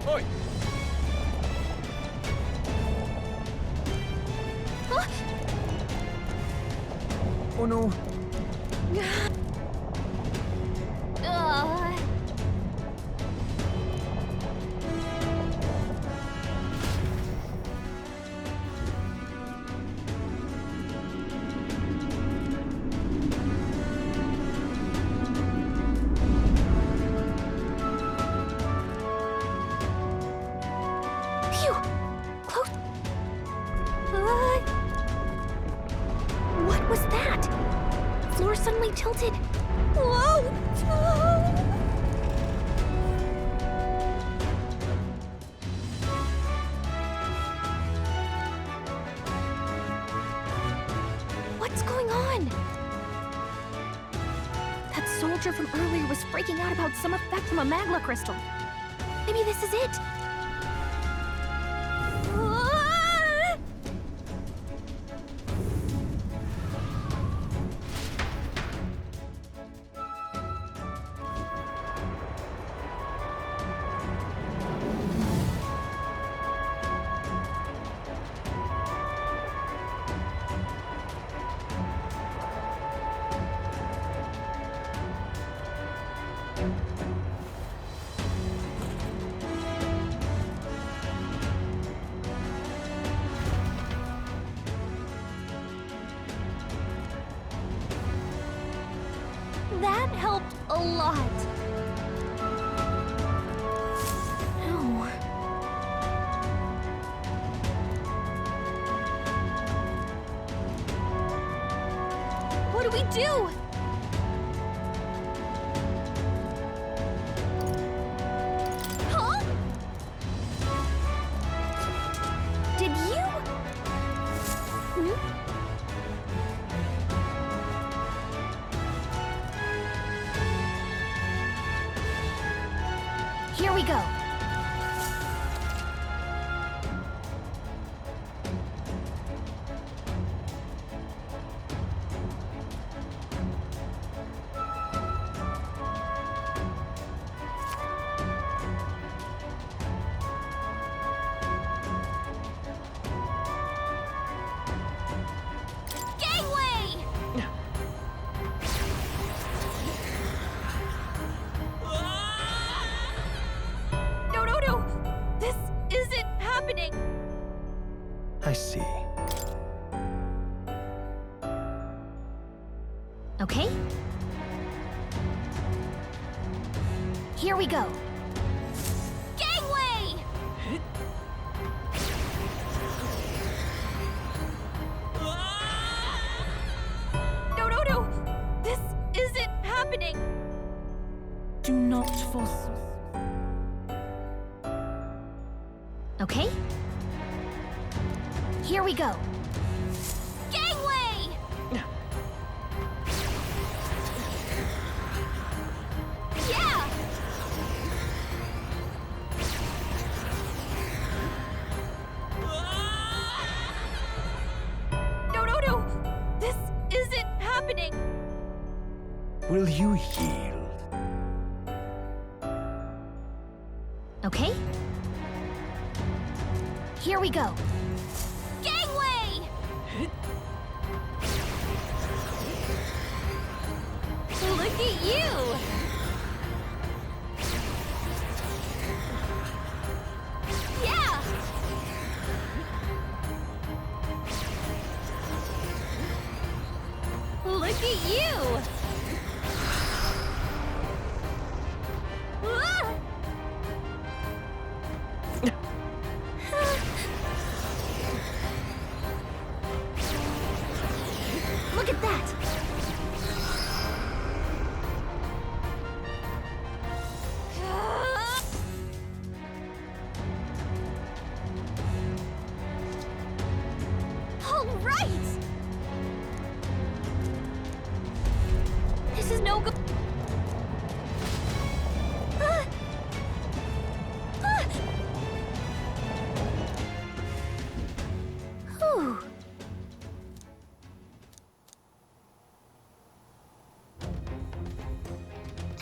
Oi! Oh no! Phew! Close. What was that? Floor suddenly tilted. Whoa! What's going on? That soldier from earlier was freaking out about some effect from a Magla crystal. Maybe this is it. That helped a lot. Ow. What do we do? Huh? Did you? Hmm? Here we go. Gangway! No! This isn't happening! I see. Okay. Here we go. Gangway! No! This isn't happening! Do not force. Okay. Here we go. Gangway! Yeah! No! This isn't happening! Will you yield? Okay. Here we go. Gangway! Look at you! Yeah! Look at you! Ah! Look at that! All right! This is no good. Whew.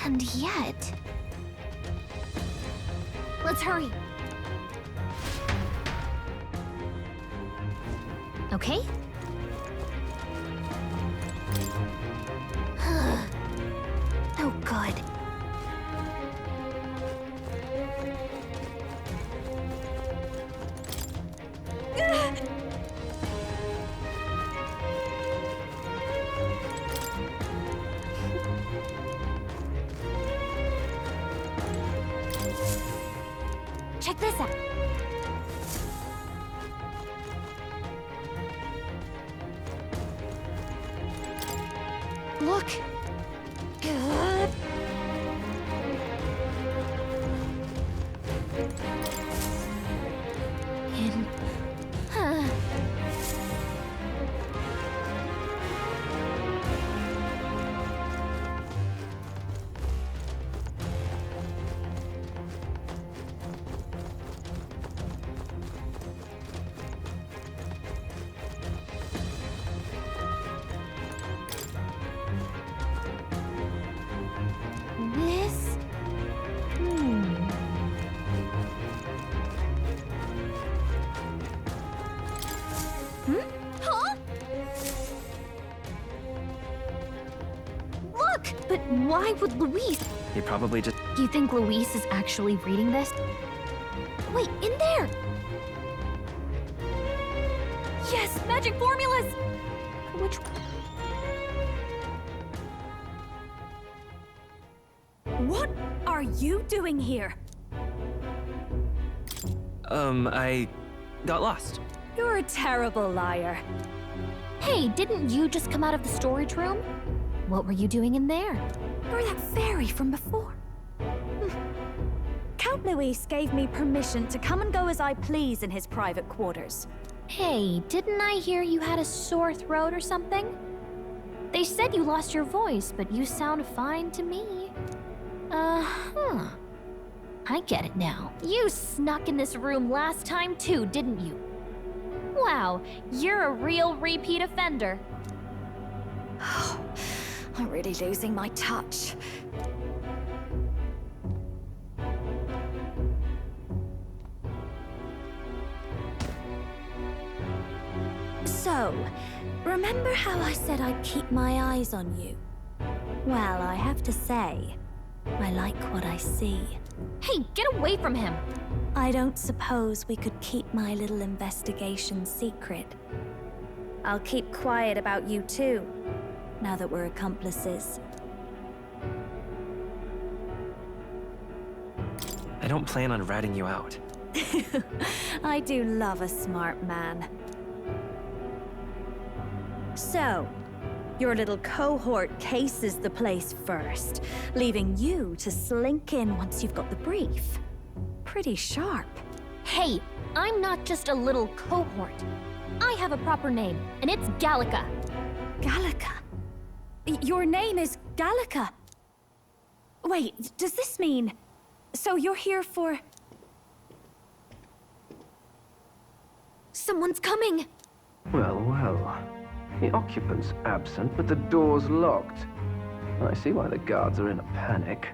And yet... Let's hurry. Okay? Oh, good. Check this out. Look. Good. In. Huh. This? Huh? Look! But why would Luis? He probably just... Do you think Luis is actually reading this? Wait, in there! Yes, magic formulas! Which... What are you doing here? I got lost. You're a terrible liar. Hey, didn't you just come out of the storage room? What were you doing in there? You're that fairy from before. Count Luis gave me permission to come and go as I please in his private quarters. Hey, didn't I hear you had a sore throat or something? They said you lost your voice, but you sound fine to me. I get it now. You snuck in this room last time too, didn't you? Wow, you're a real repeat offender. I'm really losing my touch. So, remember how I said I'd keep my eyes on you? Well, I have to say, I like what I see. Hey, get away from him! I don't suppose we could keep my little investigation secret. I'll keep quiet about you too, now that we're accomplices. I don't plan on ratting you out. I do love a smart man. So, your little cohort cases the place first, leaving you to slink in once you've got the brief. Pretty sharp. Hey, I'm not just a little cohort. I have a proper name, and it's Gallica. Gallica? Your name is Gallica? Wait, does this mean... So you're here for... Someone's coming! Well, well. The occupant's absent, but the door's locked. I see why the guards are in a panic.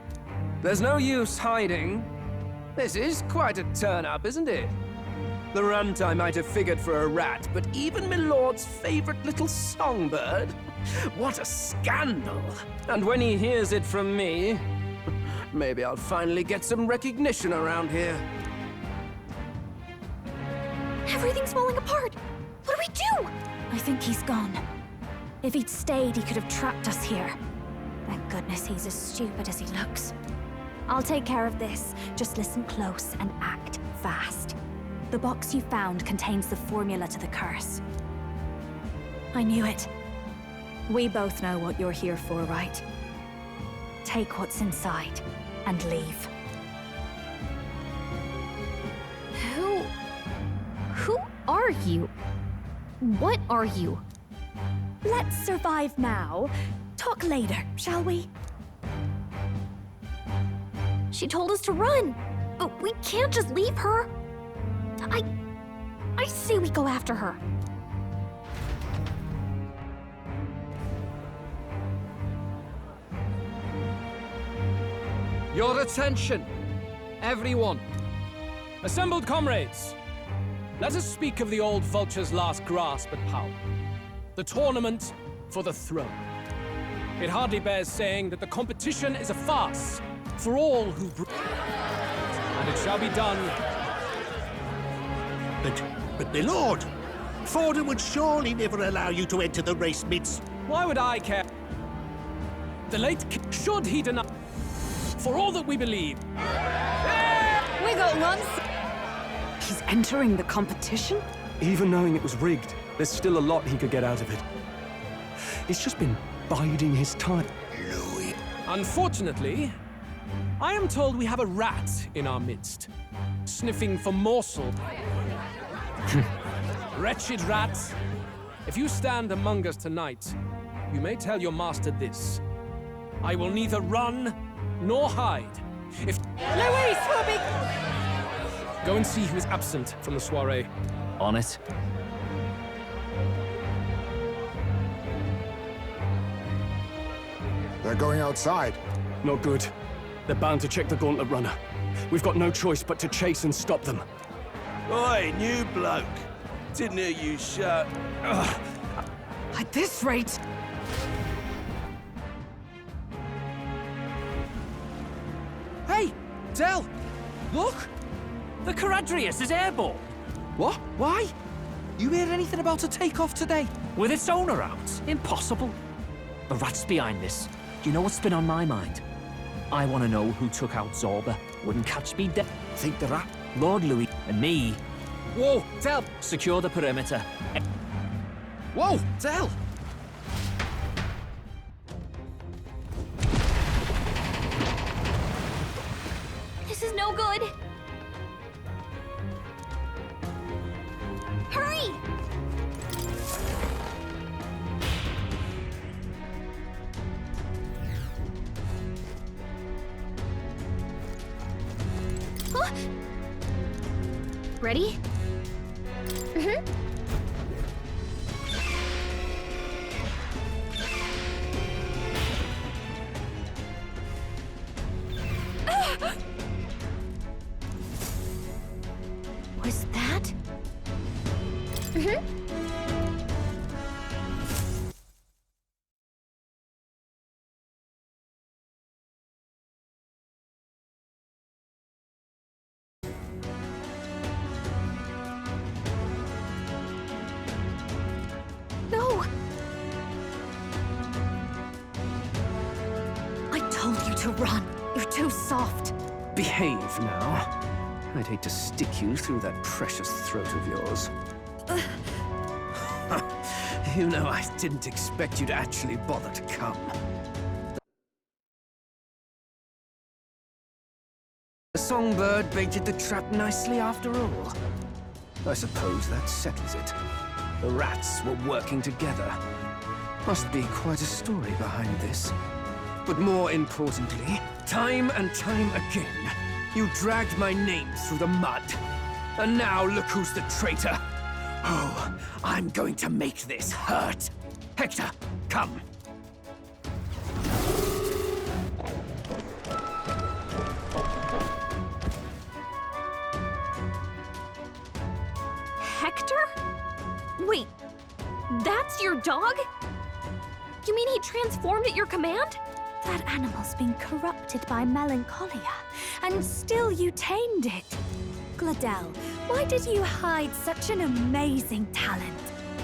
There's no use hiding. This is quite a turn-up, isn't it? The runt I might have figured for a rat, but even Milord's favorite little songbird? What a scandal! And when he hears it from me, maybe I'll finally get some recognition around here. Everything's falling apart! What do we do? I think he's gone. If he'd stayed, he could have trapped us here. Thank goodness he's as stupid as he looks. I'll take care of this. Just listen close and act fast. The box you found contains the formula to the curse. I knew it. We both know what you're here for, right? Take what's inside and leave. Who are you? What are you? Let's survive now. Talk later, shall we? She told us to run, but we can't just leave her. I say we go after her. Your attention, everyone. Assembled comrades, Let us speak of the old vulture's last grasp at power. The tournament for the throne. It hardly bears saying that the competition is a farce for all who... And it shall be done. But my lord, Forden would surely never allow you to enter the race midst... Why would I care? The late should he deny... For all that we believe... We got one. He's entering the competition? Even knowing it was rigged, there's still a lot he could get out of it. He's just been biding his time. Louis. Unfortunately, I am told we have a rat in our midst, sniffing for morsel. Wretched rat, if you stand among us tonight, you may tell your master this. I will neither run nor hide. If... Louis, we'll be... Go and see who is absent from the soiree. On it. They're going outside. Not good. They're bound to check the Gauntlet Runner. We've got no choice but to chase and stop them. Oi, new bloke. Didn't hear you shout. Ugh. At this rate... Hey, Del! Look! The Caradrius is airborne. What? Why? You heard anything about a takeoff today? With its owner out? Impossible. The rat's behind this. Do you know what's been on my mind? I want to know who took out Zorba. Wouldn't catch me dead. Think the rat, Lord Louis, and me. Whoa, Del! Secure the perimeter. Whoa, Del! This is no good. Hurry! Huh? Ready? Mm-hmm. Was that? Mm-hmm. No! I told you to run. You're too soft. Behave now. I'd hate to stick you through that precious throat of yours. You know, I didn't expect you to actually bother to come. The songbird baited the trap nicely after all. I suppose that settles it. The rats were working together. Must be quite a story behind this. But more importantly, time and time again, you dragged my name through the mud. And now look who's the traitor. Oh, I'm going to make this hurt. Hector, come. Hector? Wait, that's your dog? You mean he transformed at your command? That animal's been corrupted by melancholia, and still you tamed it. Gladel, why did you hide such an amazing talent?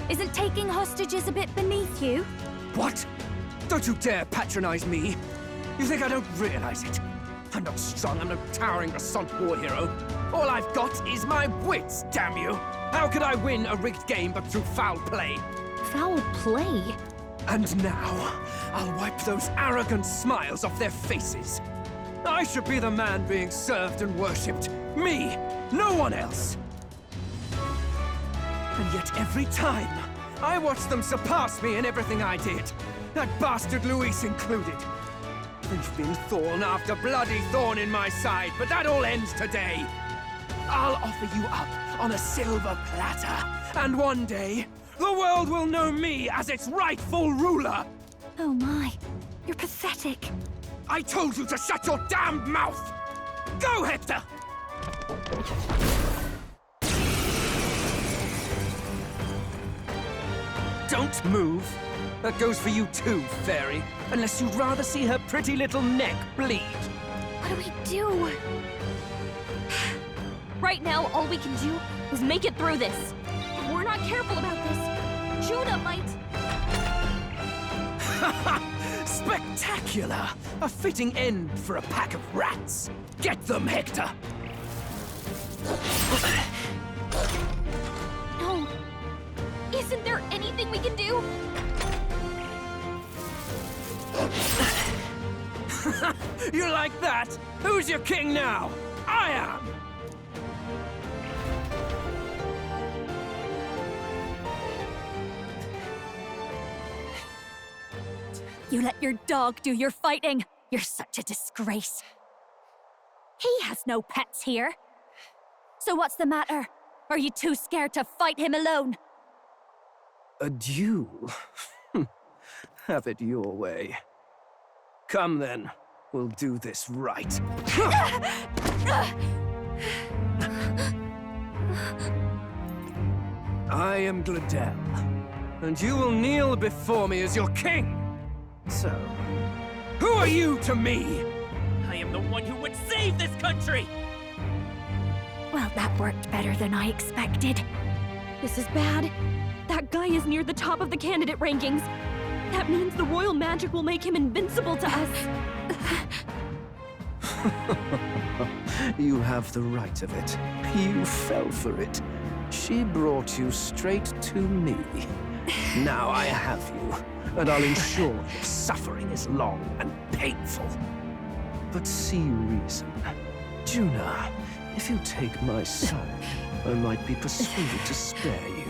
Isn't taking hostages a bit beneath you? What? Don't you dare patronize me. You think I don't realize it? I'm not strong, I'm no towering Rassant war hero. All I've got is my wits, damn you! How could I win a rigged game but through foul play? Foul play? And now, I'll wipe those arrogant smiles off their faces. I should be the man being served and worshipped. Me, no one else. And yet every time, I watch them surpass me in everything I did. That bastard Luis included. There's been thorn after bloody thorn in my side, but that all ends today. I'll offer you up on a silver platter, and one day, the world will know me as its rightful ruler! Oh my, you're pathetic. I told you to shut your damned mouth! Go, Hector! Don't move. That goes for you too, fairy. Unless you'd rather see her pretty little neck bleed. What do we do? Right now, all we can do is make it through this. If we're not careful about this, Judah might... Spectacular! A fitting end for a pack of rats. Get them, Hector! No. Isn't there anything we can do? You like that? Who's your king now? I am! You let your dog do your fighting. You're such a disgrace. He has no pets here. So what's the matter? Are you too scared to fight him alone? A duel? Have it your way. Come then, we'll do this right. I am Gladel, and you will kneel before me as your king. So, who are you to me? I am the one who would save this country! Well, that worked better than I expected. This is bad. That guy is near the top of the candidate rankings. That means the royal magic will make him invincible to us. You have the right of it. You fell for it. She brought you straight to me. Now I have you, and I'll ensure your suffering is long and painful. But see reason. Juna, if you take my side, I might be persuaded to spare you.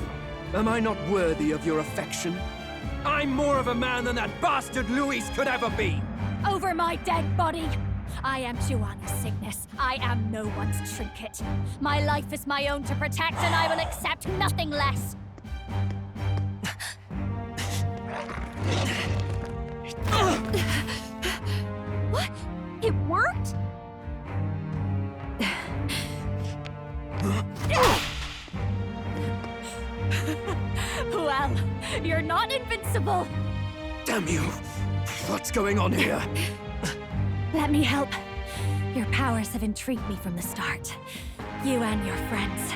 Am I not worthy of your affection? I'm more of a man than that bastard Luis could ever be! Over my dead body! I am Juana's sickness. I am no one's trinket. My life is my own to protect, and I will accept nothing less. What? It worked? Well, you're not invincible. Damn you! What's going on here? Let me help. Your powers have intrigued me from the start. You and your friends.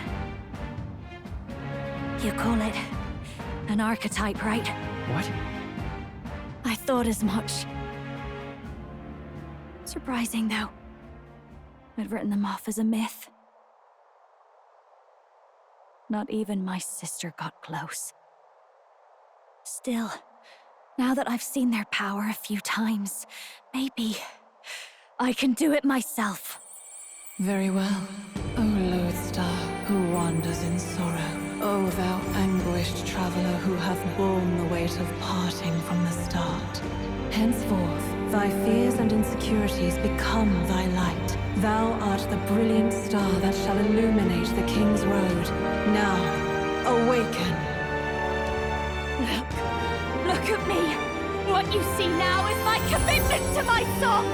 You call it an archetype, right? What? I thought as much. Surprising, though. I'd written them off as a myth. Not even my sister got close. Still, now that I've seen their power a few times, maybe I can do it myself. Very well, O lodestar who wanders in sorrow. O thou anguished traveler who hath borne the weight of parting from the start. Henceforth, thy fears and insecurities become thy light. Thou art the brilliant star that shall illuminate the King's Road. Now, awaken. Look at me! What you see now is my commitment to my song!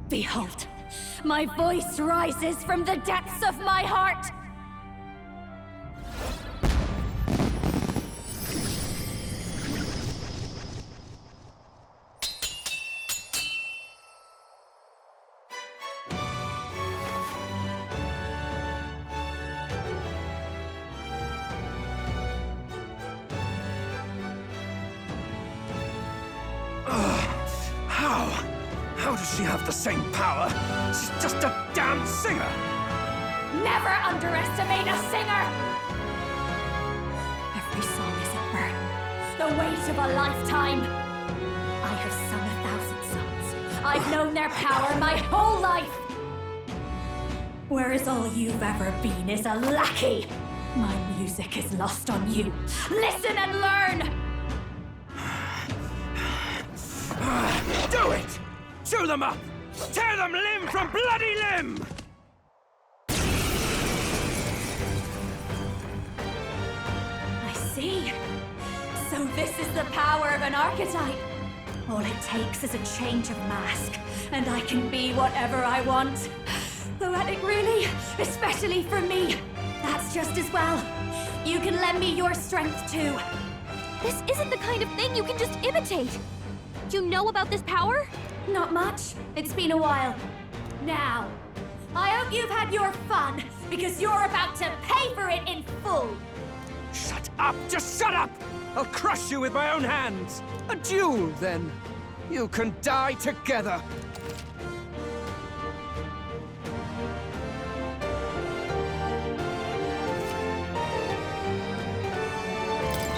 Behold, my voice rises from the depths of my heart! How does she have the same power? She's just a damn singer! Never underestimate a singer! Every song is a burden, the weight of a lifetime. I have sung 1,000 songs. I've known their power my whole life. Whereas all you've ever been is a lackey. My music is lost on you. Listen and learn! Do it! Chew them up! Tear them limb from bloody limb! I see. is the power of an archetype. All it takes is a change of mask, and I can be whatever I want. Though at it really, especially for me, that's just as well. You can lend me your strength too. This isn't the kind of thing you can just imitate. You know about this power? Not much. It's been a while. Now, I hope you've had your fun, because you're about to pay for it in full. Shut up! Just shut up! I'll crush you with my own hands! A duel, then. You can die together.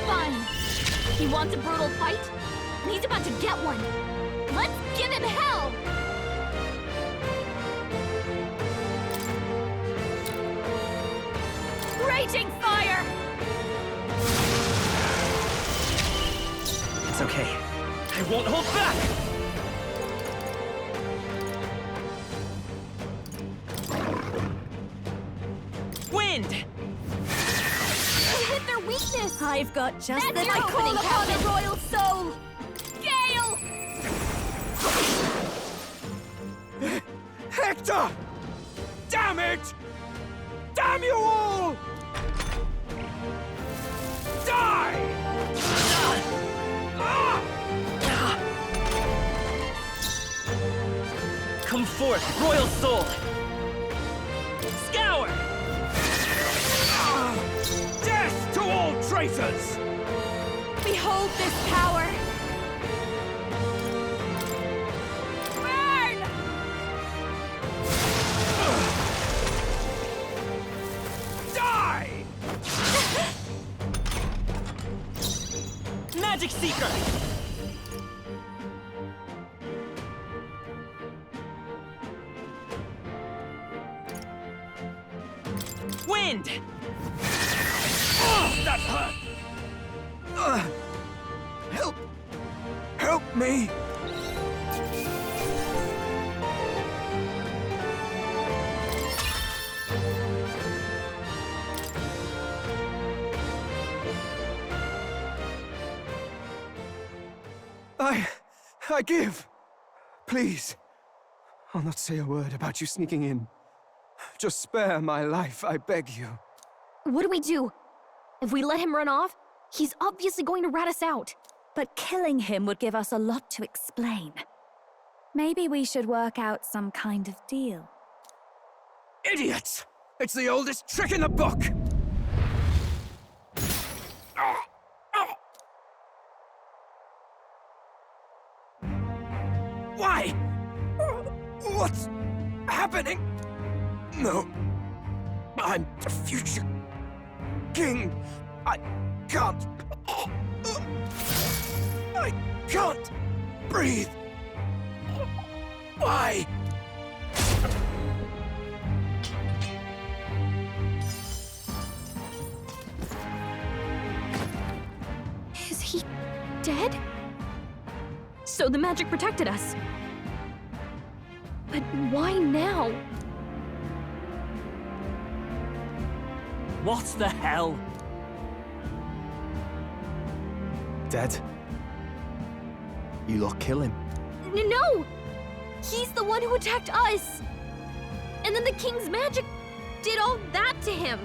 Fine. He wants a brutal fight? And he's about to get one. Let's give him hell! Raging fire! It's okay. I won't hold back! Wind! They hit their weakness! I've got just That's the your opening, Captain! royal soul. Gale! Hector! Damn it! Damn you all! Die! Come forth, Royal Soul! Scour! Death to all traitors! Behold this power. Burn! Die! Magic Seeker! Wind! Oh, that hurt! Help! Help me! I give. Please. I'll not say a word about you sneaking in. Just spare my life, I beg you. What do we do? If we let him run off, he's obviously going to rat us out. But killing him would give us a lot to explain. Maybe we should work out some kind of deal. Idiots! It's the oldest trick in the book! Why? What's happening? No. I'm the future king. I can't. I can't breathe. Why? Is he dead? So the magic protected us. But why now? What the hell? Dead? You lot kill him? No! He's the one who attacked us! And then the king's magic did all that to him!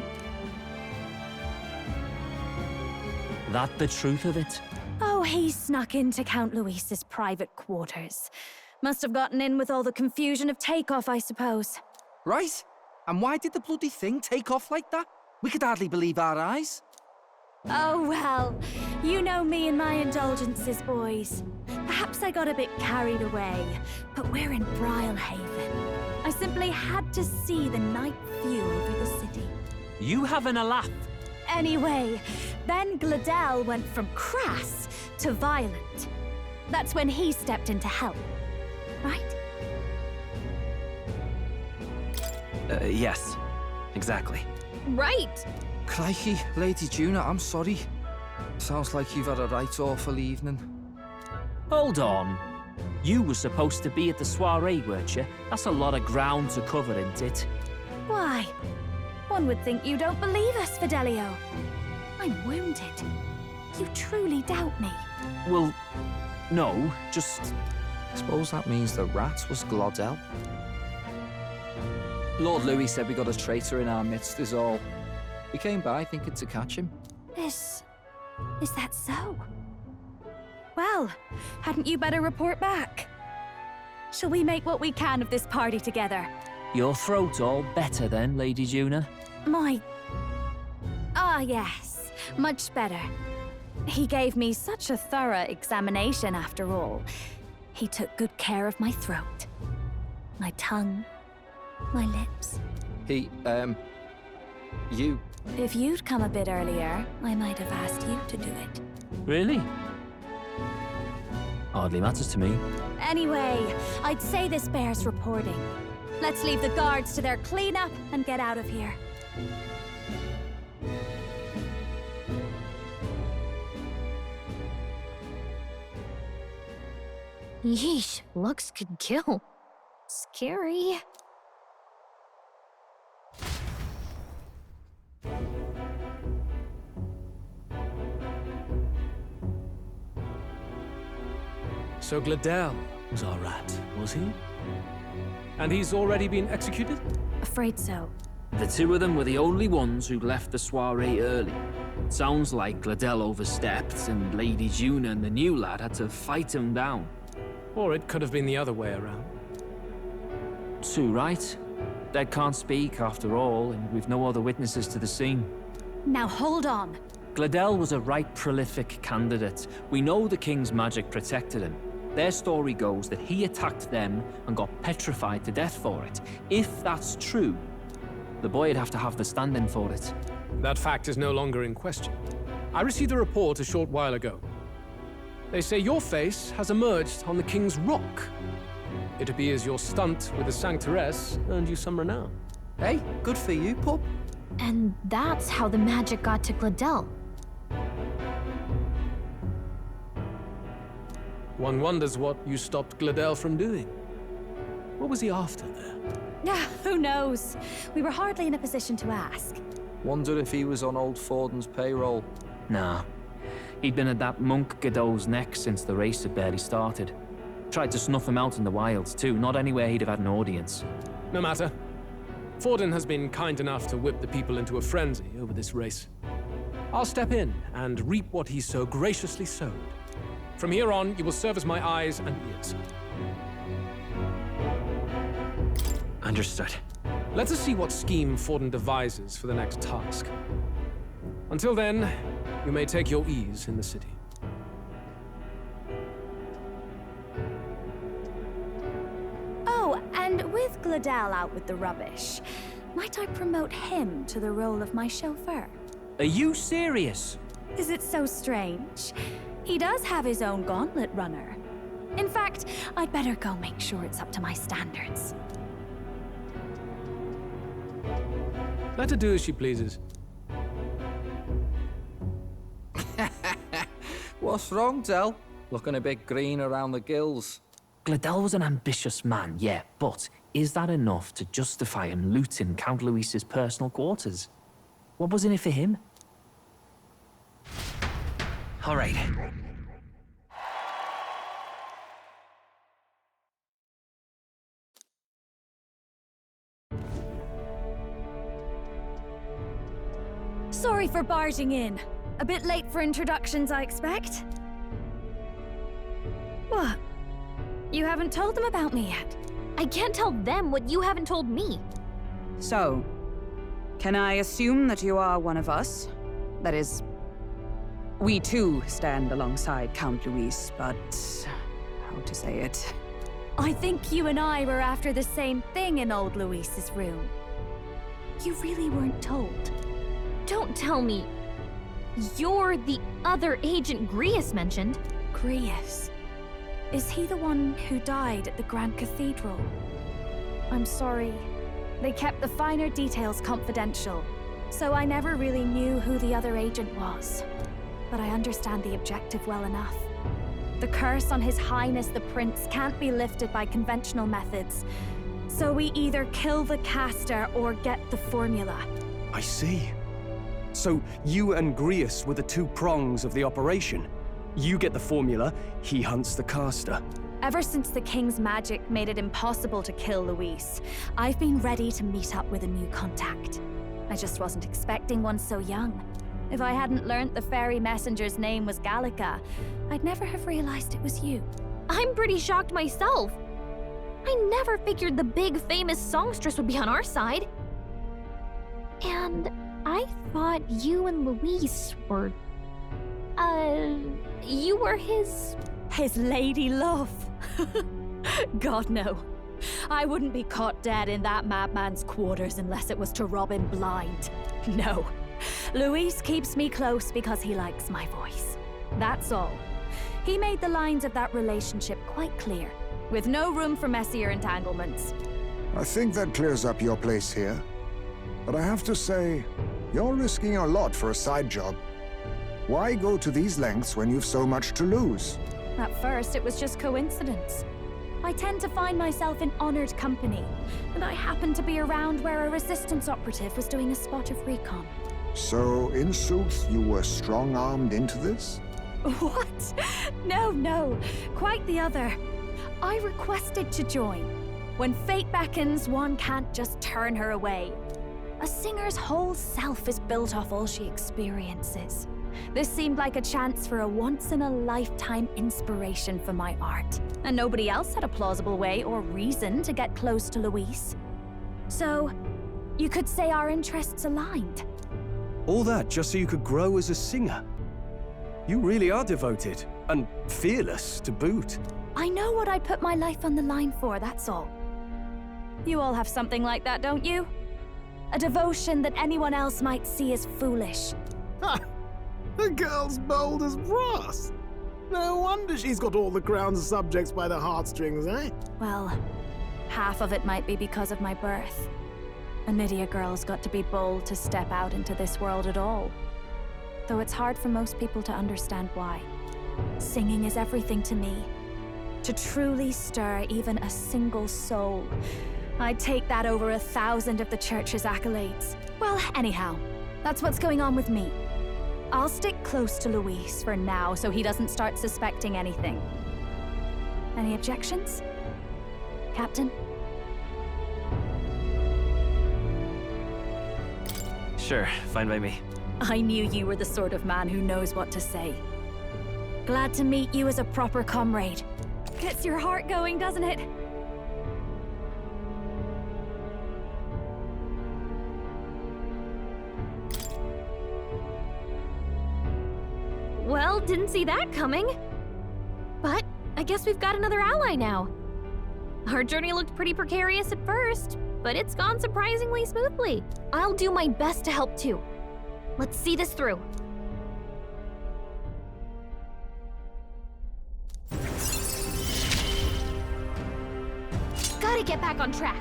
That the truth of it? Oh, he snuck into Count Luis's private quarters. Must have gotten in with all the confusion of takeoff, I suppose. Right? And why did the bloody thing take off like that? We could hardly believe our eyes. Oh, well, you know me and my indulgences, boys. Perhaps I got a bit carried away, but we're in Brilehaven. I simply had to see the night view over the city. You having a laugh? Anyway, then Gladel went from crass to violent. That's when he stepped in to help, right? Yes. Exactly. Right! Crikey, Lady Juna, I'm sorry. Sounds like you've had a right awful evening. Hold on. You were supposed to be at the soiree, weren't you? That's a lot of ground to cover, isn't it? Why? One would think you don't believe us, Fidelio. I'm wounded. You truly doubt me? Well, no, just... Suppose that means the rat was Glodell. Lord Louis said we got a traitor in our midst is all. We came by thinking to catch him. Is that so? Well, hadn't you better report back? Shall we make what we can of this party together? Your throat all better then, Lady Juna? Ah, yes. Much better. He gave me such a thorough examination after all. He took good care of my throat. My tongue. My lips. You... If you'd come a bit earlier, I might have asked you to do it. Really? Hardly matters to me. Anyway, I'd say this bears reporting. Let's leave the guards to their cleanup and get out of here. Yeesh, looks could kill. Scary. So Glodell was our rat, was he? And he's already been executed? Afraid so. The two of them were the only ones who left the soiree early. Sounds like Glodell overstepped, and Lady Juna and the new lad had to fight him down. Or it could have been the other way around. Too right. Dead can't speak, after all, and we've no other witnesses to the scene. Now hold on. Glodell was a right prolific candidate. We know the king's magic protected him. Their story goes that he attacked them and got petrified to death for it. If that's true, the boy'd have to have the stand-in for it. That fact is no longer in question. I received a report a short while ago. They say your face has emerged on the King's Rock. It appears your stunt with the Sanctoress earned you some renown. Hey, good for you, pup. And that's how the magic got to Glodell. One wonders what you stopped Glodell from doing. What was he after there? Who knows? We were hardly in a position to ask. Wonder if he was on old Forden's payroll. Nah. He'd been at that monk Godot's neck since the race had barely started. Tried to snuff him out in the wilds, too, not anywhere he'd have had an audience. No matter. Forden has been kind enough to whip the people into a frenzy over this race. I'll step in and reap what he so graciously sowed. From here on, you will serve as my eyes and ears. Understood. Let us see what scheme Forden devises for the next task. Until then, you may take your ease in the city. Oh, and with Glodell out with the rubbish, might I promote him to the role of my chauffeur? Are you serious? Is it so strange? He does have his own gauntlet runner. In fact, I'd better go make sure it's up to my standards. Let her do as she pleases. What's wrong, Dell? Looking a bit green around the gills. Glodell was an ambitious man, yeah, but is that enough to justify him looting Count Luis's personal quarters? What was in it for him? All right. Sorry for barging in. A bit late for introductions, I expect. What? You haven't told them about me yet? I can't tell them what you haven't told me. So, can I assume that you are one of us? That is, we too stand alongside Count Luis, but how to say it? I think you and I were after the same thing in old Luis's room. You really weren't told. Don't tell me you're the other agent Grius mentioned. Grius? Is he the one who died at the Grand Cathedral? I'm sorry. They kept the finer details confidential, so I never really knew who the other agent was. But I understand the objective well enough. The curse on His Highness the Prince can't be lifted by conventional methods, so we either kill the caster or get the formula. I see. So you and Grius were the two prongs of the operation. You get the formula, he hunts the caster. Ever since the King's magic made it impossible to kill Luis, I've been ready to meet up with a new contact. I just wasn't expecting one so young. If I hadn't learnt the fairy messenger's name was Gallica, I'd never have realized it was you. I'm pretty shocked myself. I never figured the big famous songstress would be on our side. And I thought you and Luis were... you were his... His lady love. God, no. I wouldn't be caught dead in that madman's quarters unless it was to rob him blind. No. Luis keeps me close because he likes my voice. That's all. He made the lines of that relationship quite clear, with no room for messier entanglements. I think that clears up your place here. But I have to say, you're risking a lot for a side job. Why go to these lengths when you've so much to lose? At first, it was just coincidence. I tend to find myself in honored company, and I happened to be around where a resistance operative was doing a spot of recon. So, in sooth, you were strong-armed into this? What? No. Quite the other. I requested to join. When fate beckons, one can't just turn her away. A singer's whole self is built off all she experiences. This seemed like a chance for a once-in-a-lifetime inspiration for my art. And nobody else had a plausible way or reason to get close to Luis. So, you could say our interests aligned. All that just so you could grow as a singer. You really are devoted, and fearless to boot. I know what I put my life on the line for, that's all. You all have something like that, don't you? A devotion that anyone else might see as foolish. Ha! The girl's bold as brass. No wonder she's got all the crown's subjects by the heartstrings, eh? Well, half of it might be because of my birth. A Nydia girl's got to be bold to step out into this world at all. Though it's hard for most people to understand why. Singing is everything to me. To truly stir even a single soul, I'd take that over 1,000 of the church's accolades. Well, anyhow, that's what's going on with me. I'll stick close to Luis for now so he doesn't start suspecting anything. Any objections? Captain? Sure, fine by me. I knew you were the sort of man who knows what to say. Glad to meet you as a proper comrade. Gets your heart going, doesn't it? Well, didn't see that coming. But I guess we've got another ally now. Our journey looked pretty precarious at first, but it's gone surprisingly smoothly. I'll do my best to help too. Let's see this through. Gotta get back on track.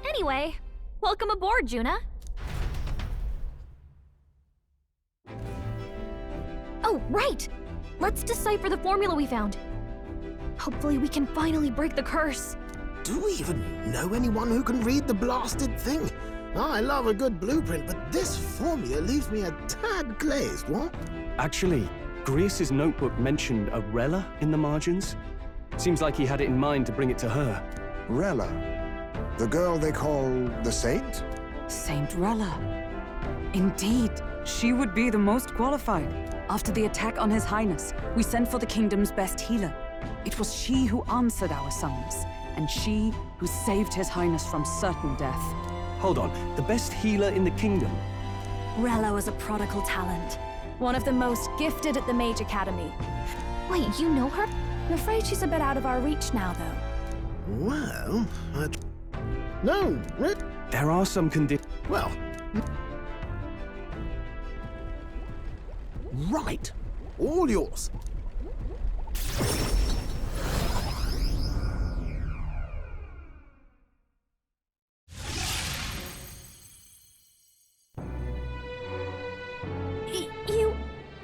Anyway, welcome aboard, Juna. Oh, right! Let's decipher the formula we found. Hopefully we can finally break the curse. Do we even know anyone who can read the blasted thing? I love a good blueprint, but this formula leaves me a tad glazed, what? Actually, Grius's notebook mentioned a Rella in the margins. Seems like he had it in mind to bring it to her. Rella? The girl they call the Saint? Saint Rella. Indeed, she would be the most qualified. After the attack on His Highness, we sent for the kingdom's best healer. It was she who answered our summons, and she who saved His Highness from certain death. Hold on, the best healer in the kingdom? Rella was a prodigal talent. One of the most gifted at the Mage Academy. Wait, you know her? I'm afraid she's a bit out of our reach now, though. Well, no, Rick. There are some conditions. Well... Right. All yours.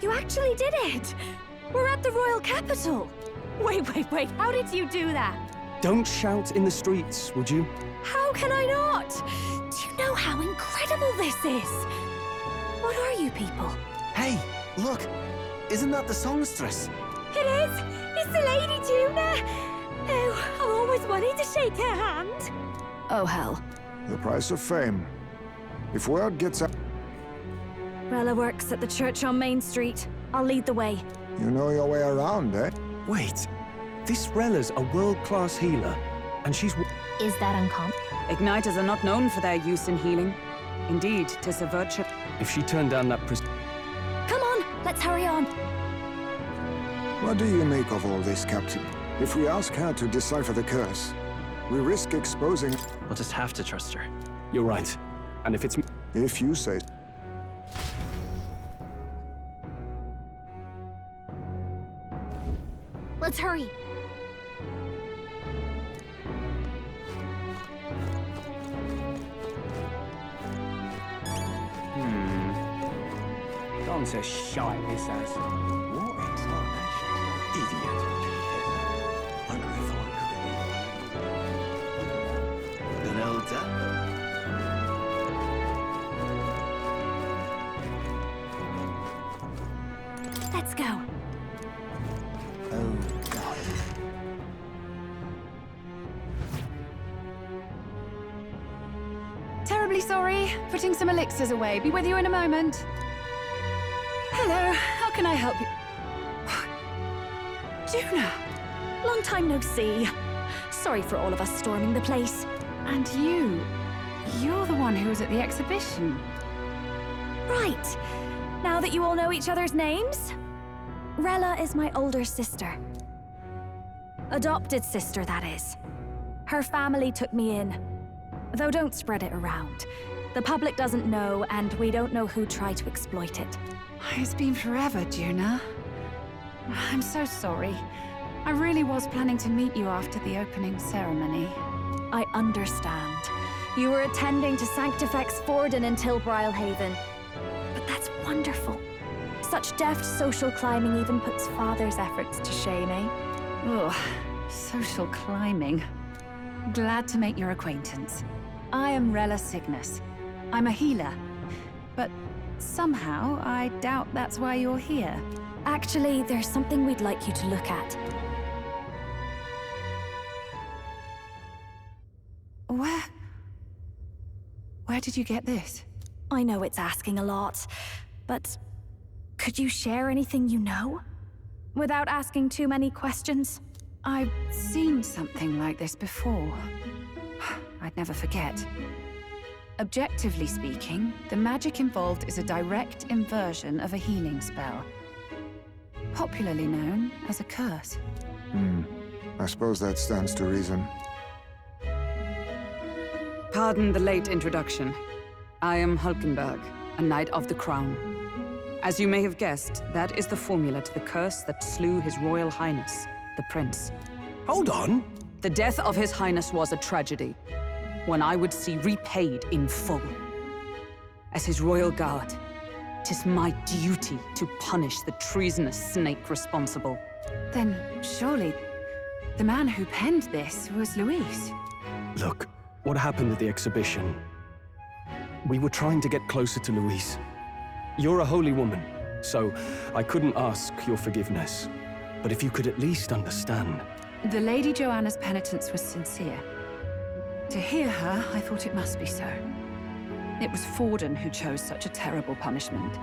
You actually did it! We're at the royal capital! Wait, how did you do that? Don't shout in the streets, would you? How can I not? Do you know how incredible this is? What are you people? Hey, look! Isn't that the songstress? It is! It's the Lady Juna! Oh, I've always wanted to shake her hand. Oh, hell. The price of fame. If word gets out... Rella works at the church on Main Street. I'll lead the way. You know your way around, eh? Wait, this Rella's a world-class healer, and she's... Is that uncommon? Igniters are not known for their use in healing. Indeed, 'tis a virtue. If she turned down that Come on, let's hurry on. What do you make of all this, Captain? If we ask her to decipher the curse, we risk exposing... We'll just have to trust her. You're right. And if it's... If you say... Let's hurry. Don's a shite, this ass. What explanation? Idiot. Wonder if I could. An elder? Let's go. Oh, God. Terribly sorry. Putting some elixirs away. Be with you in a moment. Hello, how can I help you? Juna! Long time no see. Sorry for all of us storming the place. And you're the one who was at the exhibition. Right. Now that you all know each other's names, Rella is my older sister. Adopted sister, that is. Her family took me in. Though don't spread it around. The public doesn't know, and we don't know who tried to exploit it. It's been forever, Juna. I'm so sorry. I really was planning to meet you after the opening ceremony. I understand. You were attending to Sanctifex Forden in Tilbrylehaven. But that's wonderful. Such deft social climbing even puts Father's efforts to shame, eh? Ugh, social climbing. Glad to make your acquaintance. I am Rella Cygnus. I'm a healer. But somehow, I doubt that's why you're here. Actually, there's something we'd like you to look at. Where did you get this? I know it's asking a lot, but could you share anything you know? Without asking too many questions? I've seen something like this before. I'd never forget. Objectively speaking, the magic involved is a direct inversion of a healing spell. Popularly known as a curse. I suppose that stands to reason. Pardon the late introduction. I am Hulkenberg, a Knight of the Crown. As you may have guessed, that is the formula to the curse that slew His Royal Highness, the Prince. Hold on! The death of His Highness was a tragedy, one I would see repaid in full. As His Royal Guard, 'tis my duty to punish the treasonous snake responsible. Then, surely, the man who penned this was Luis. Look, what happened at the exhibition? We were trying to get closer to Luis. You're a holy woman, so I couldn't ask your forgiveness. But if you could at least understand. The Lady Joanna's penitence was sincere. To hear her, I thought it must be so. It was Forden who chose such a terrible punishment.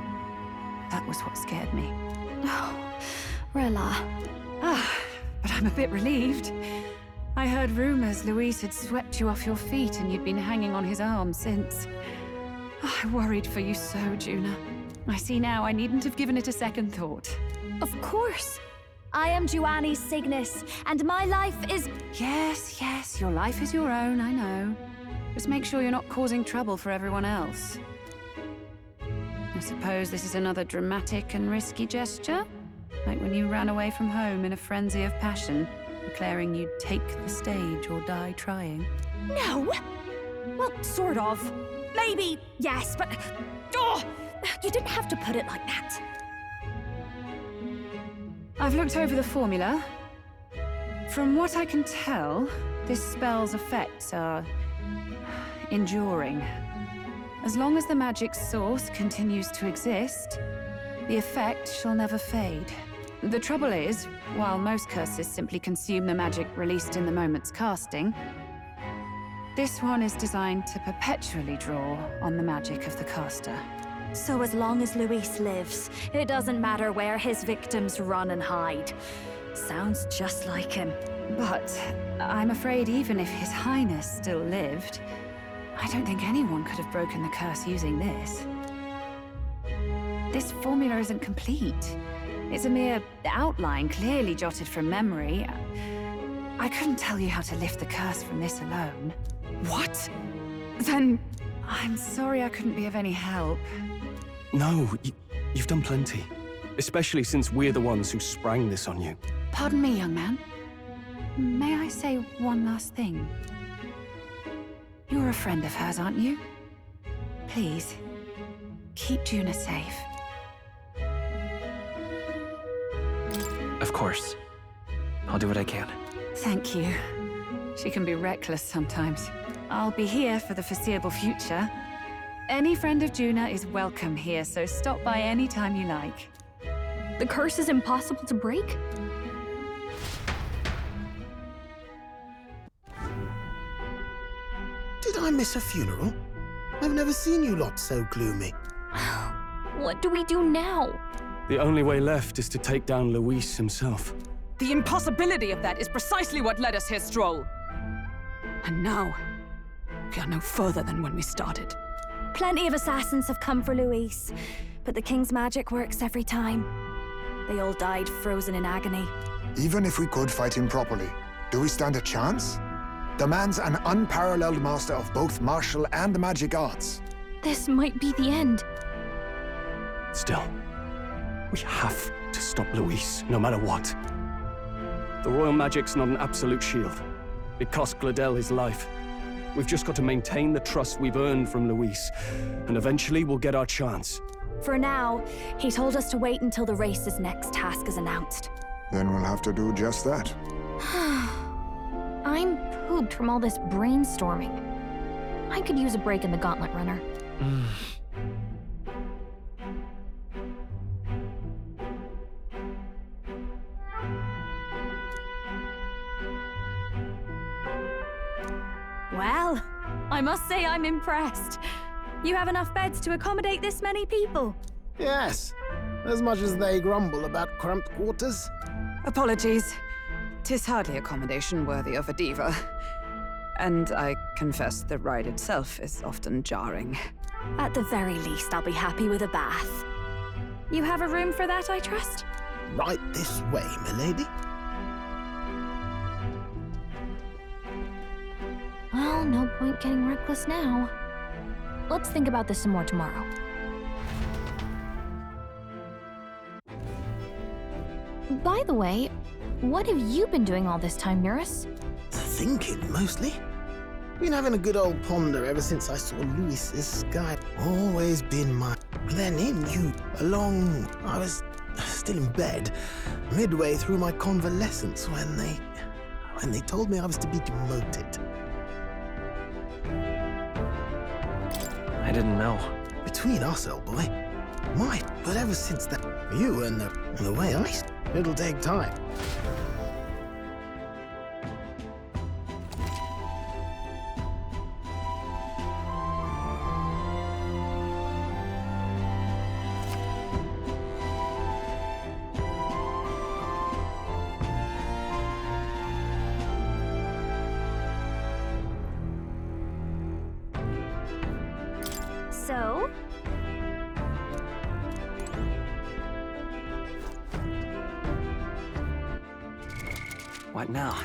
That was what scared me. Oh, Rella. But I'm a bit relieved. I heard rumors Luis had swept you off your feet and you'd been hanging on his arm since. I worried for you so, Juna. I see now I needn't have given it a second thought. Of course. I am Juani Cygnus, and my life is... Yes, your life is your own, I know. Just make sure you're not causing trouble for everyone else. I suppose this is another dramatic and risky gesture? Like when you ran away from home in a frenzy of passion, declaring you'd take the stage or die trying. No! Well, sort of. Maybe, yes, but... Oh! You didn't have to put it like that. I've looked over the formula. From what I can tell, This spell's effects are enduring. As long as the magic's source continues to exist, the effect shall never fade. The trouble is, while most curses simply consume the magic released in the moment's casting, this one is designed to perpetually draw on the magic of the caster. So as long as Luis lives, it doesn't matter where his victims run and hide. Sounds just like him. But I'm afraid even if His Highness still lived, I don't think anyone could have broken the curse using this. This formula isn't complete. It's a mere outline, clearly jotted from memory. I couldn't tell you how to lift the curse from this alone. What? Then I'm sorry I couldn't be of any help. No, you've done plenty. Especially since we're the ones who sprang this on you. Pardon me, young man. May I say one last thing? You're a friend of hers, aren't you? Please, keep Juna safe. Of course. I'll do what I can. Thank you. She can be reckless sometimes. I'll be here for the foreseeable future. Any friend of Juna is welcome here, so stop by any time you like. The curse is impossible to break? Did I miss a funeral? I've never seen you lot so gloomy. What do we do now? The only way left is to take down Luis himself. The impossibility of that is precisely what led us here, Stroll. And now, we are no further than when we started. Plenty of assassins have come for Luis, but the King's magic works every time. They all died frozen in agony. Even if we could fight him properly, do we stand a chance? The man's an unparalleled master of both martial and magic arts. This might be the end. Still, we have to stop Luis, no matter what. The royal magic's not an absolute shield. It cost Gladel his life. We've just got to maintain the trust we've earned from Luis, and eventually we'll get our chance. For now, he told us to wait until the race's next task is announced. Then we'll have to do just that. I'm pooped from all this brainstorming. I could use a break in the Gauntlet Runner. Well, I must say I'm impressed. You have enough beds to accommodate this many people? Yes, as much as they grumble about cramped quarters. Apologies. 'Tis hardly accommodation worthy of a diva. And I confess the ride itself is often jarring. At the very least, I'll be happy with a bath. You have a room for that, I trust? Right this way, milady. Well, no point getting reckless now. Let's think about this some more tomorrow. By the way, what have you been doing all this time, Eurus? Thinking, mostly. Been having a good old ponder ever since I saw Luis's sky. Always been my... Then in you, I was still in bed, midway through my convalescence when they told me I was to be demoted. I didn't know. Between us, old boy. But ever since that, you and the way it'll take time. So? What now?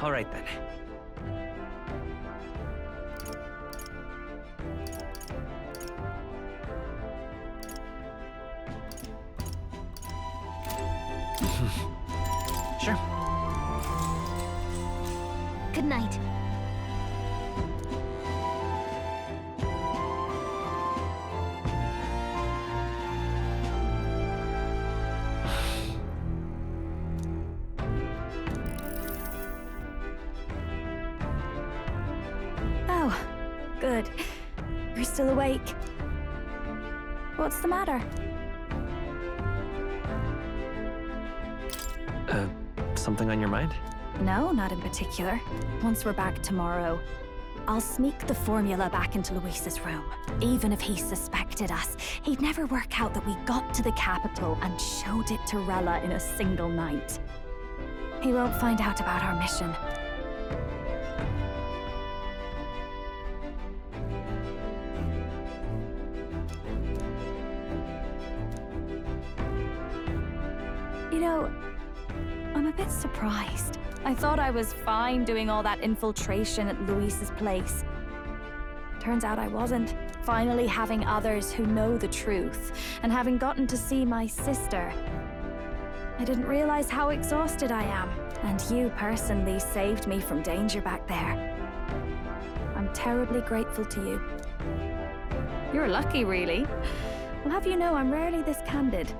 All right then. Sure. Good night. Oh, good. You're still awake. What's the matter? Something on your mind? No, not in particular. Once we're back tomorrow, I'll sneak the formula back into Luis's room. Even if he suspected us, he'd never work out that we got to the capital and showed it to Rella in a single night. He won't find out about our mission. You know, I'm a bit surprised. I thought I was fine doing all that infiltration at Luis's place. Turns out I wasn't. Finally having others who know the truth, and having gotten to see my sister. I didn't realize how exhausted I am, and you personally saved me from danger back there. I'm terribly grateful to you. You're lucky, really. I'll have you know I'm rarely this candid.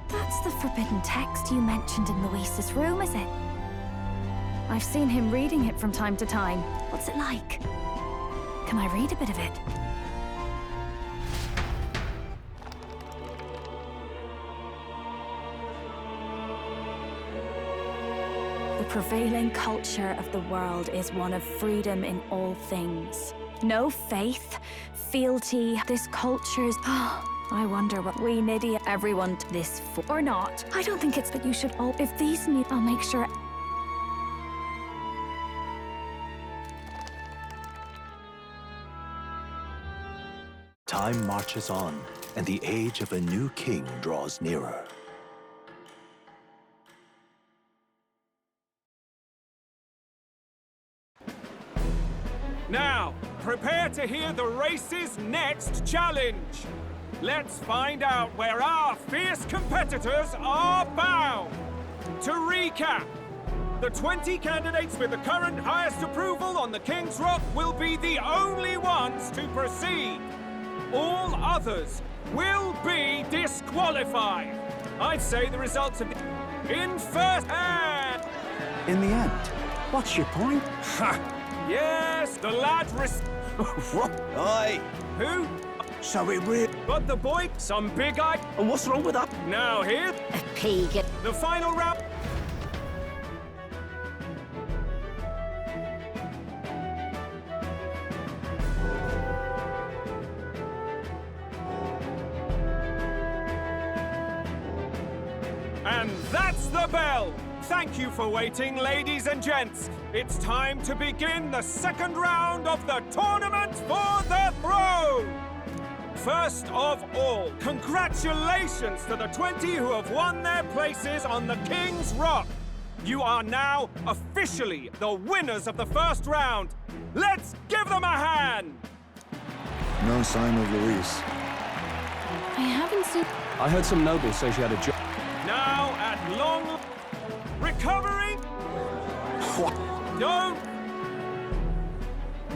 That's the forbidden text you mentioned in Luis's room, is it? I've seen him reading it from time to time. What's it like? Can I read a bit of it? The prevailing culture of the world is one of freedom in all things. No faith, fealty, this culture's... I wonder what we Nydia everyone this for. Or not. I don't think it's that you should all... If these new... I'll make sure... Time marches on, and the age of a new king draws nearer. Now, prepare to hear the race's next challenge. Let's find out where our fierce competitors are bound. To recap, the 20 candidates with the current highest approval on the King's Rock will be the only ones to proceed. All others will be disqualified. I'd say the results of in first hand. In the end, what's your point? Ha! Yes, the lad What? Aye. Who? So we really... But the boy, some big eye. And what's wrong with that? Now here, a pig. The final round. And that's the bell! Thank you for waiting, ladies and gents. It's time to begin the second round of the Tournament for the Throne! First of all, congratulations to the 20 who have won their places on the King's Rock! You are now officially the winners of the first round! Let's give them a hand! No sign of Luis. I haven't seen... I heard some nobles say she had a job. Now, at long... Recovering? What? Don't!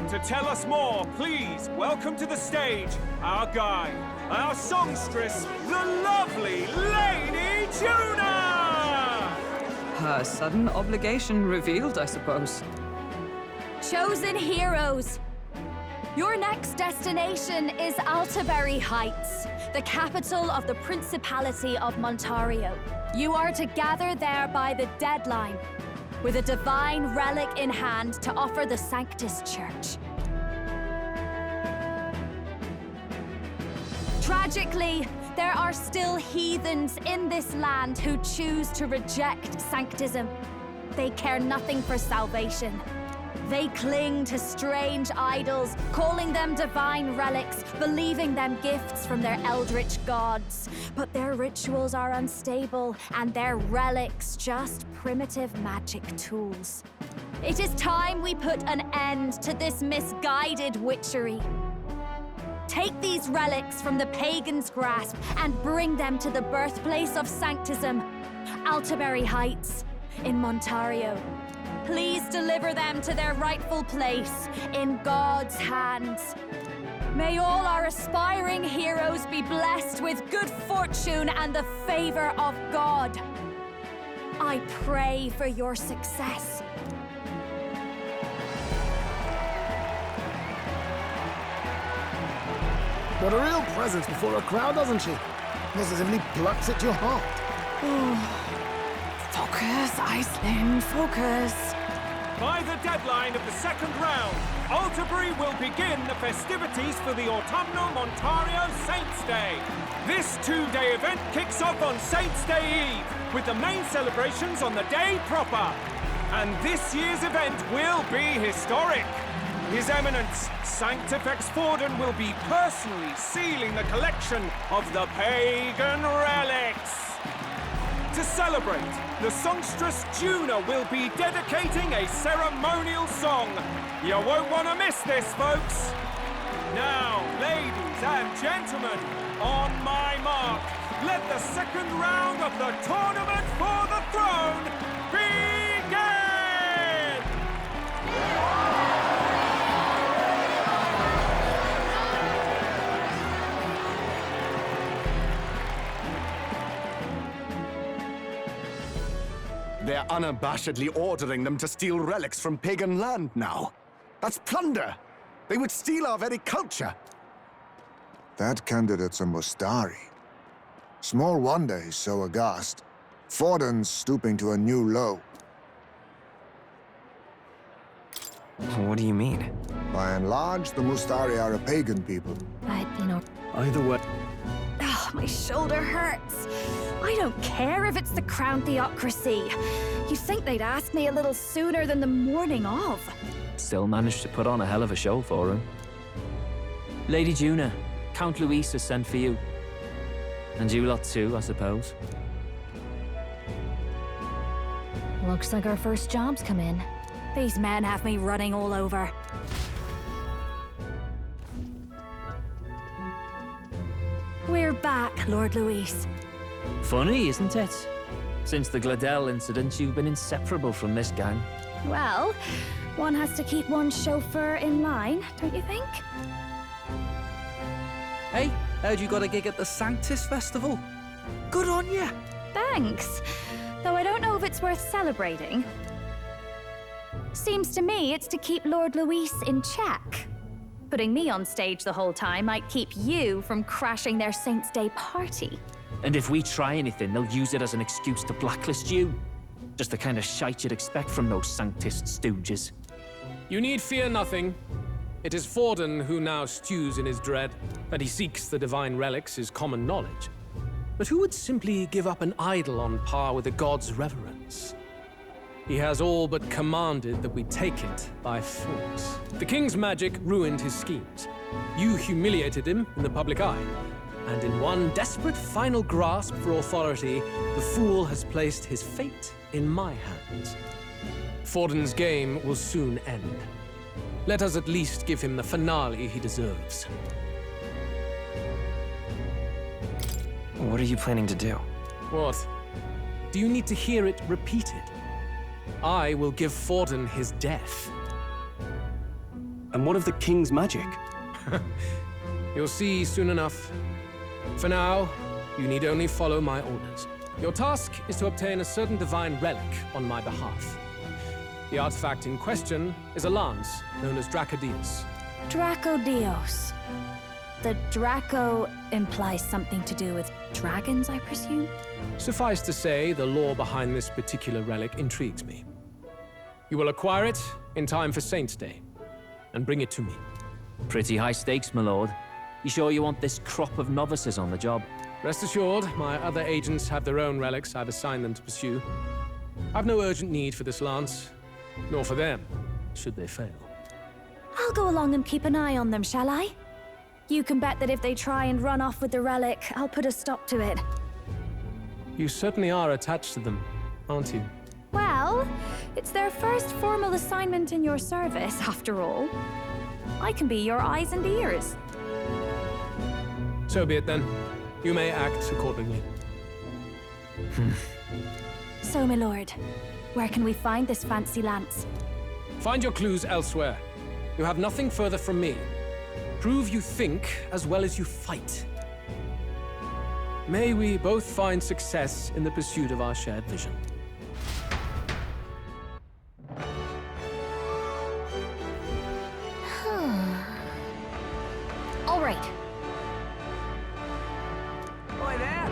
To tell us more, please welcome to the stage our guide, our songstress, the lovely Lady Juna! Her sudden obligation revealed, I suppose. Chosen heroes! Your next destination is Altaberry Heights, the capital of the Principality of Montario. You are to gather there by the deadline, with a divine relic in hand to offer the Sanctus Church. Tragically, there are still heathens in this land who choose to reject Sanctism. They care nothing for salvation. They cling to strange idols, calling them divine relics, believing them gifts from their eldritch gods. But their rituals are unstable, and their relics just primitive magic tools. It is time we put an end to this misguided witchery. Take these relics from the pagan's grasp and bring them to the birthplace of Sanctism, Altaberry Heights, in Montario. Please deliver them to their rightful place in God's hands. May all our aspiring heroes be blessed with good fortune and the favor of God. I pray for your success. What a real presence before a crowd, doesn't she? Positively plucks at your heart. Focus, Iceland, focus. By the deadline of the second round, Altaberry will begin the festivities for the autumnal Montario Saints' Day. This two-day event kicks off on Saints' Day Eve, with the main celebrations on the day proper. And this year's event will be historic. His Eminence, Sanctifex Forden, will be personally sealing the collection of the pagan relics. To celebrate, the songstress Juna will be dedicating a ceremonial song. You won't want to miss this, folks. Now, ladies and gentlemen, on my mark, let the second round of the Tournament for the Throne begin! They're unabashedly ordering them to steal relics from pagan land now. That's plunder. They would steal our very culture. That candidate's a Mustari. Small wonder he's so aghast. Forden's stooping to a new low. What do you mean? By and large, the Mustari are a pagan people. Either way. Oh, my shoulder hurts. I don't care if it's the Crown Theocracy. You'd think they'd ask me a little sooner than the morning of. Still managed to put on a hell of a show for him. Lady Juna, Count Luis has sent for you. And you lot too, I suppose. Looks like our first job's come in. These men have me running all over. We're back, Lord Luis. Funny, isn't it? Since the Gladel incident, you've been inseparable from this gang. Well, one has to keep one's chauffeur in line, don't you think? Hey, heard you got a gig at the Sanctus Festival? Good on ya! Thanks. Though I don't know if it's worth celebrating. Seems to me it's to keep Lord Luis in check. Putting me on stage the whole time might keep you from crashing their Saints' Day party. And if we try anything, they'll use it as an excuse to blacklist you. Just the kind of shite you'd expect from those Sanctist stooges. You need fear nothing. It is Forden who now stews in his dread, and he seeks the divine relics is common knowledge. But who would simply give up an idol on par with a god's reverence? He has all but commanded that we take it by force. The king's magic ruined his schemes. You humiliated him in the public eye. And in one desperate final grasp for authority, the fool has placed his fate in my hands. Forden's game will soon end. Let us at least give him the finale he deserves. What are you planning to do? What? Do you need to hear it repeated? I will give Forden his death. And what of the king's magic? You'll see soon enough. For now, you need only follow my orders. Your task is to obtain a certain divine relic on my behalf. The artifact in question is a lance known as Dracodios. Dracodios. The Draco implies something to do with dragons, I presume? Suffice to say, the lore behind this particular relic intrigues me. You will acquire it in time for Saints' Day, and bring it to me. Pretty high stakes, my lord. You sure you want this crop of novices on the job? Rest assured, my other agents have their own relics I've assigned them to pursue. I've no urgent need for this lance, nor for them should they fail. I'll go along and keep an eye on them, shall I? You can bet that if they try and run off with the relic, I'll put a stop to it. You certainly are attached to them, aren't you? Well, it's their first formal assignment in your service, after all. I can be your eyes and ears. So be it then. You may act accordingly. So, my lord, where can we find this fancy lance? Find your clues elsewhere. You have nothing further from me. Prove you think as well as you fight. May we both find success in the pursuit of our shared vision. All right. Oi there!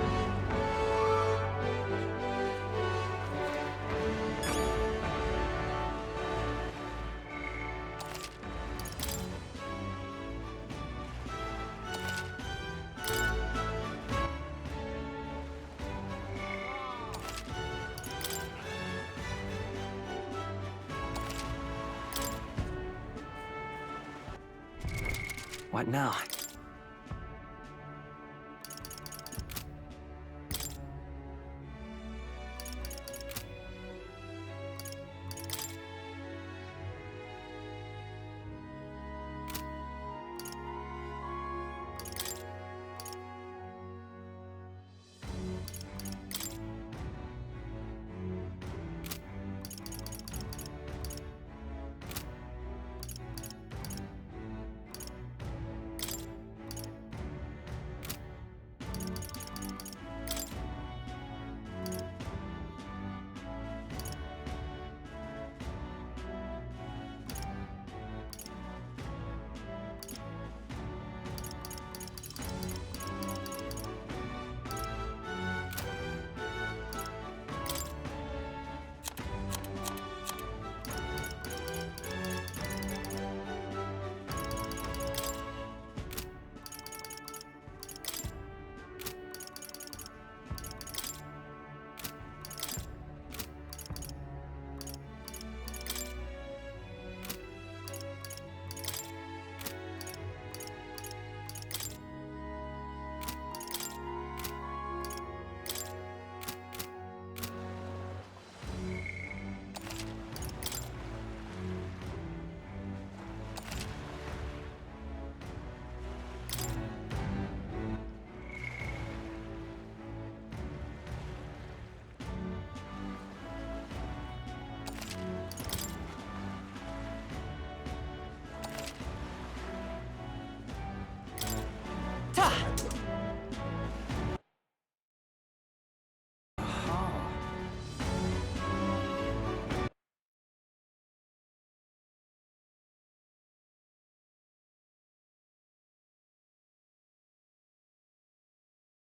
What now?